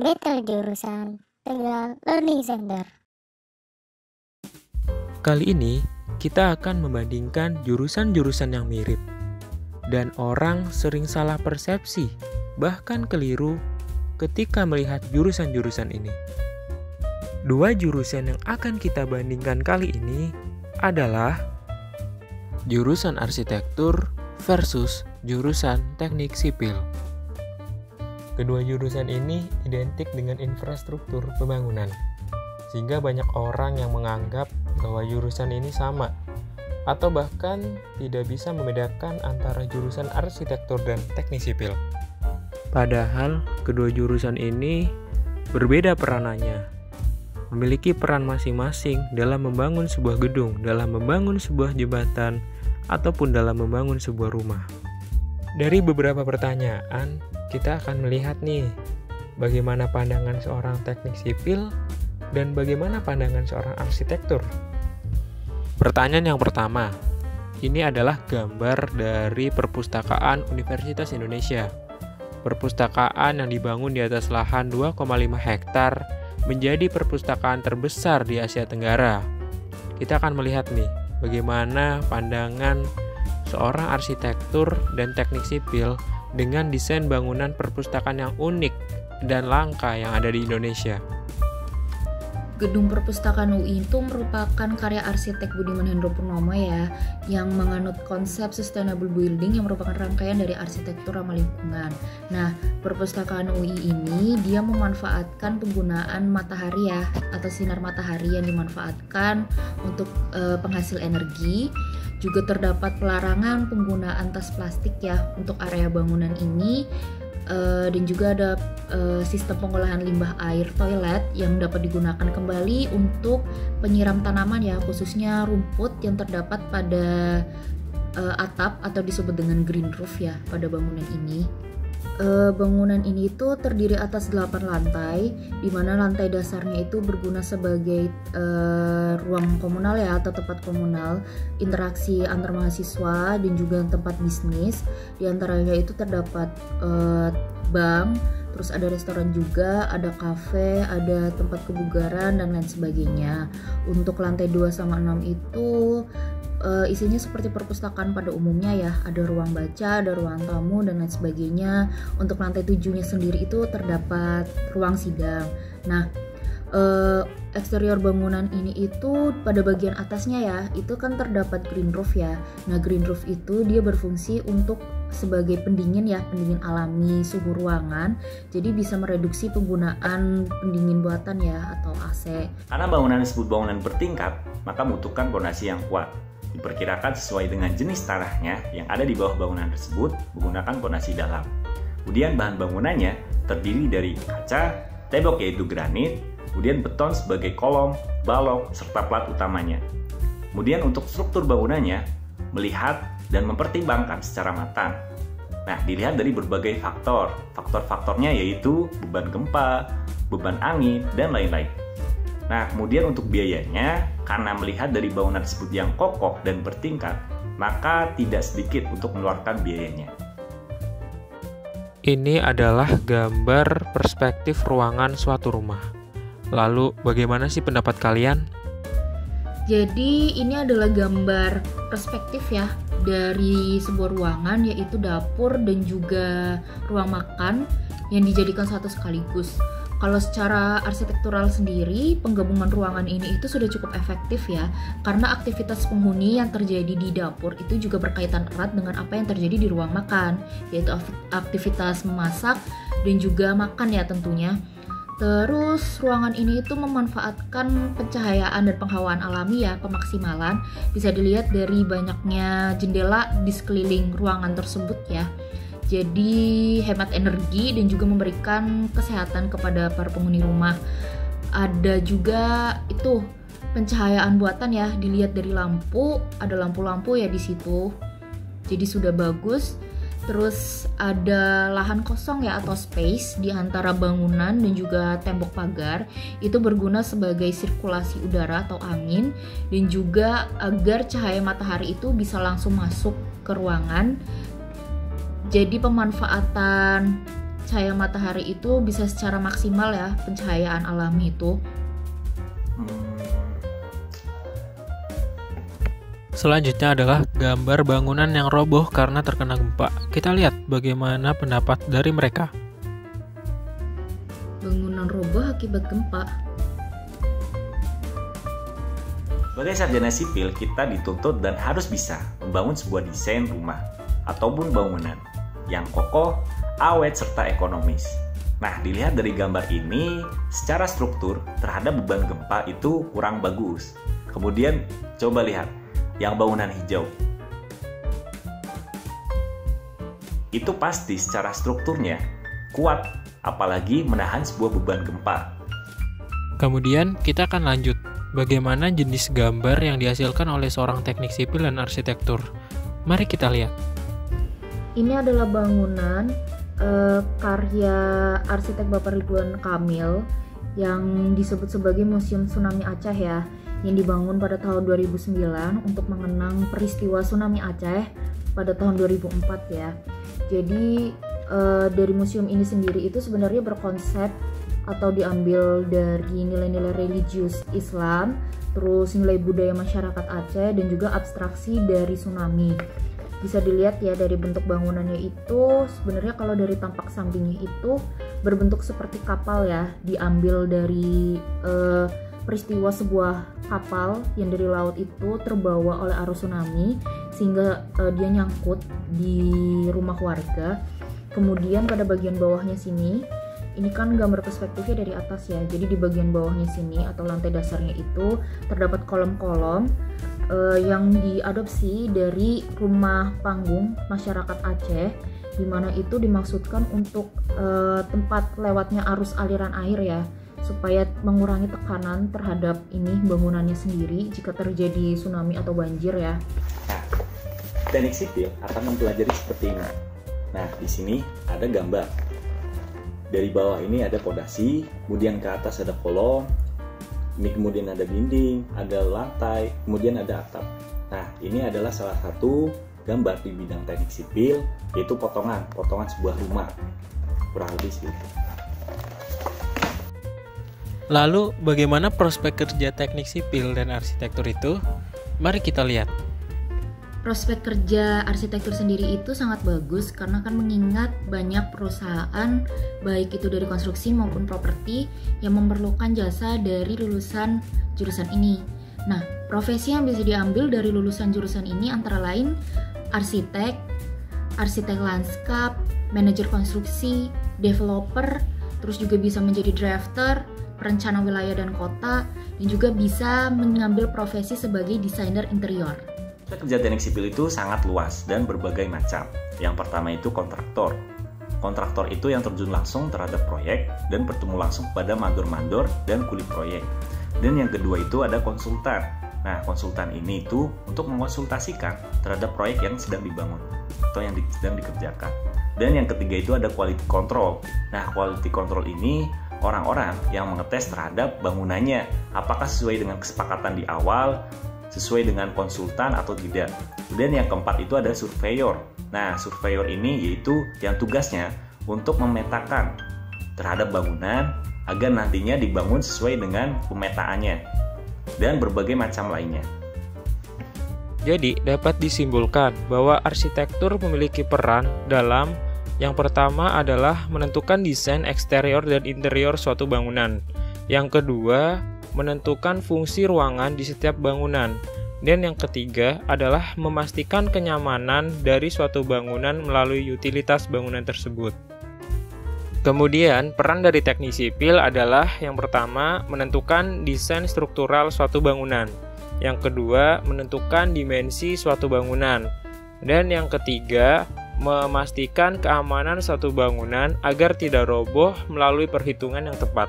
Battle Jurusan Tegal Learning Center. Kali ini kita akan membandingkan jurusan-jurusan yang mirip. Dan orang sering salah persepsi, bahkan keliru ketika melihat jurusan-jurusan ini. Dua jurusan yang akan kita bandingkan kali ini adalah jurusan arsitektur versus jurusan teknik sipil. Kedua jurusan ini identik dengan infrastruktur pembangunan, sehingga banyak orang yang menganggap bahwa jurusan ini sama, atau bahkan tidak bisa membedakan antara jurusan arsitektur dan teknik sipil. Padahal kedua jurusan ini berbeda peranannya, memiliki peran masing-masing dalam membangun sebuah gedung, dalam membangun sebuah jembatan, ataupun dalam membangun sebuah rumah. Dari beberapa pertanyaan, kita akan melihat nih, bagaimana pandangan seorang teknik sipil dan bagaimana pandangan seorang arsitektur. Pertanyaan yang pertama, ini adalah gambar dari perpustakaan Universitas Indonesia. Perpustakaan yang dibangun di atas lahan 2,5 hektar menjadi perpustakaan terbesar di Asia Tenggara. Kita akan melihat nih, bagaimana pandangan seorang arsitektur dan teknik sipil dengan desain bangunan perpustakaan yang unik dan langka yang ada di Indonesia. Gedung Perpustakaan UI itu merupakan karya arsitek Budiman Hendro Purnomo ya, yang menganut konsep sustainable building yang merupakan rangkaian dari arsitektur ramah lingkungan. Nah, Perpustakaan UI ini dia memanfaatkan penggunaan matahari ya, atau sinar matahari yang dimanfaatkan untuk penghasil energi. Juga terdapat pelarangan penggunaan tas plastik ya untuk area bangunan ini. Dan juga ada sistem pengolahan limbah air toilet yang dapat digunakan kembali untuk penyiram tanaman ya, khususnya rumput yang terdapat pada atap atau disebut dengan green roof ya pada bangunan ini. Bangunan ini itu terdiri atas 8 lantai, di mana lantai dasarnya itu berguna sebagai ruang komunal ya, atau tempat komunal, interaksi antar mahasiswa dan juga tempat bisnis. Di antaranya itu terdapat bank, terus ada restoran juga, ada kafe, ada tempat kebugaran dan lain sebagainya. Untuk lantai 2 sama 6 itu isinya seperti perpustakaan pada umumnya ya, ada ruang baca, ada ruang tamu dan lain sebagainya. Untuk lantai 7-nya sendiri itu terdapat ruang sidang. Nah, eksterior bangunan ini itu pada bagian atasnya ya, itu kan terdapat green roof ya. Nah, green roof itu dia berfungsi untuk sebagai pendingin ya, pendingin alami suhu ruangan. Jadi bisa mereduksi penggunaan pendingin buatan ya, atau AC. Karena bangunan disebut bangunan bertingkat, maka membutuhkan fondasi yang kuat. Diperkirakan sesuai dengan jenis tanahnya yang ada di bawah bangunan tersebut menggunakan fondasi dalam. Kemudian bahan bangunannya terdiri dari kaca, tembok yaitu granit, kemudian beton sebagai kolom, balok, serta plat utamanya. Kemudian untuk struktur bangunannya, melihat dan mempertimbangkan secara matang. Nah, dilihat dari berbagai faktor. Faktor-faktornya yaitu beban gempa, beban angin, dan lain-lain. Nah, kemudian untuk biayanya, karena melihat dari bangunan tersebut yang kokoh dan bertingkat, maka tidak sedikit untuk mengeluarkan biayanya. Ini adalah gambar perspektif ruangan suatu rumah. Lalu, bagaimana sih pendapat kalian? Jadi ini adalah gambar perspektif ya dari sebuah ruangan, yaitu dapur dan juga ruang makan yang dijadikan satu sekaligus. Kalau secara arsitektural sendiri, penggabungan ruangan ini itu sudah cukup efektif ya, karena aktivitas penghuni yang terjadi di dapur itu juga berkaitan erat dengan apa yang terjadi di ruang makan, yaitu aktivitas memasak dan juga makan ya tentunya. Terus ruangan ini itu memanfaatkan pencahayaan dan penghawaan alami ya, pemaksimalan. Bisa dilihat dari banyaknya jendela di sekeliling ruangan tersebut ya. Jadi hemat energi dan juga memberikan kesehatan kepada para penghuni rumah. Ada juga itu pencahayaan buatan ya, dilihat dari lampu, ada lampu-lampu ya di situ. Jadi sudah bagus. Terus ada lahan kosong ya, atau space di antara bangunan dan juga tembok pagar. Itu berguna sebagai sirkulasi udara atau angin, dan juga agar cahaya matahari itu bisa langsung masuk ke ruangan. Jadi pemanfaatan cahaya matahari itu bisa secara maksimal ya, pencahayaan alami itu. Selanjutnya adalah gambar bangunan yang roboh karena terkena gempa. Kita lihat bagaimana pendapat dari mereka. Bangunan roboh akibat gempa. Sebagai sarjana sipil, kita dituntut dan harus bisa membangun sebuah desain rumah ataupun bangunan yang kokoh, awet, serta ekonomis. Nah, dilihat dari gambar ini, secara struktur terhadap beban gempa itu kurang bagus. Kemudian, coba lihat yang bangunan hijau. Itu pasti secara strukturnya kuat, apalagi menahan sebuah beban gempa. Kemudian kita akan lanjut, bagaimana jenis gambar yang dihasilkan oleh seorang teknik sipil dan arsitektur. Mari kita lihat. Ini adalah bangunan karya arsitek Bapak Ridwan Kamil yang disebut sebagai Museum Tsunami Aceh ya, yang dibangun pada tahun 2009 untuk mengenang peristiwa tsunami Aceh pada tahun 2004 ya. Jadi dari museum ini sendiri itu sebenarnya berkonsep atau diambil dari nilai-nilai religius Islam, terus nilai budaya masyarakat Aceh, dan juga abstraksi dari tsunami. Bisa dilihat ya dari bentuk bangunannya itu, sebenarnya kalau dari tampak sampingnya itu berbentuk seperti kapal ya, diambil dari peristiwa sebuah kapal yang dari laut itu terbawa oleh arus tsunami sehingga dia nyangkut di rumah warga. Kemudian pada bagian bawahnya sini, ini kan gambar perspektifnya dari atas ya, jadi di bagian bawahnya sini atau lantai dasarnya itu terdapat kolom-kolom yang diadopsi dari rumah panggung masyarakat Aceh, di mana itu dimaksudkan untuk tempat lewatnya arus aliran air ya, supaya mengurangi tekanan terhadap ini bangunannya sendiri jika terjadi tsunami atau banjir ya. Nah, teknik sipil akan mempelajari seperti ini. Nah, di sini ada gambar. Dari bawah ini ada pondasi, kemudian ke atas ada kolom, ini kemudian ada dinding, ada lantai, kemudian ada atap. Nah, ini adalah salah satu gambar di bidang teknik sipil, yaitu potongan sebuah rumah. Kurang lebih segitu. Lalu, bagaimana prospek kerja teknik sipil dan arsitektur itu? Mari kita lihat. Prospek kerja arsitektur sendiri itu sangat bagus karena kan mengingat banyak perusahaan baik itu dari konstruksi maupun properti yang memerlukan jasa dari lulusan jurusan ini. Nah, profesi yang bisa diambil dari lulusan jurusan ini antara lain arsitek, arsitek lanskap, manajer konstruksi, developer, terus juga bisa menjadi drafter, perencana wilayah dan kota, dan juga bisa mengambil profesi sebagai desainer interior. Kerja teknik sipil itu sangat luas dan berbagai macam. Yang pertama itu kontraktor. Kontraktor itu yang terjun langsung terhadap proyek dan bertemu langsung pada mandor-mandor dan kulit proyek. Dan yang kedua itu ada konsultan. Nah, konsultan ini itu untuk mengonsultasikan terhadap proyek yang sedang dibangun atau yang sedang dikerjakan. Dan yang ketiga itu ada quality control. Nah, quality control ini orang-orang yang mengetes terhadap bangunannya, apakah sesuai dengan kesepakatan di awal, sesuai dengan konsultan atau tidak. Kemudian yang keempat itu ada surveyor. Nah, surveyor ini yaitu yang tugasnya untuk memetakan terhadap bangunan agar nantinya dibangun sesuai dengan pemetaannya dan berbagai macam lainnya. Jadi, dapat disimpulkan bahwa arsitektur memiliki peran dalam yang pertama adalah menentukan desain eksterior dan interior suatu bangunan. Yang kedua, menentukan fungsi ruangan di setiap bangunan. Dan yang ketiga adalah memastikan kenyamanan dari suatu bangunan melalui utilitas bangunan tersebut. Kemudian, peran dari teknik sipil adalah yang pertama, menentukan desain struktural suatu bangunan. Yang kedua, menentukan dimensi suatu bangunan. Dan yang ketiga, memastikan keamanan suatu bangunan agar tidak roboh melalui perhitungan yang tepat.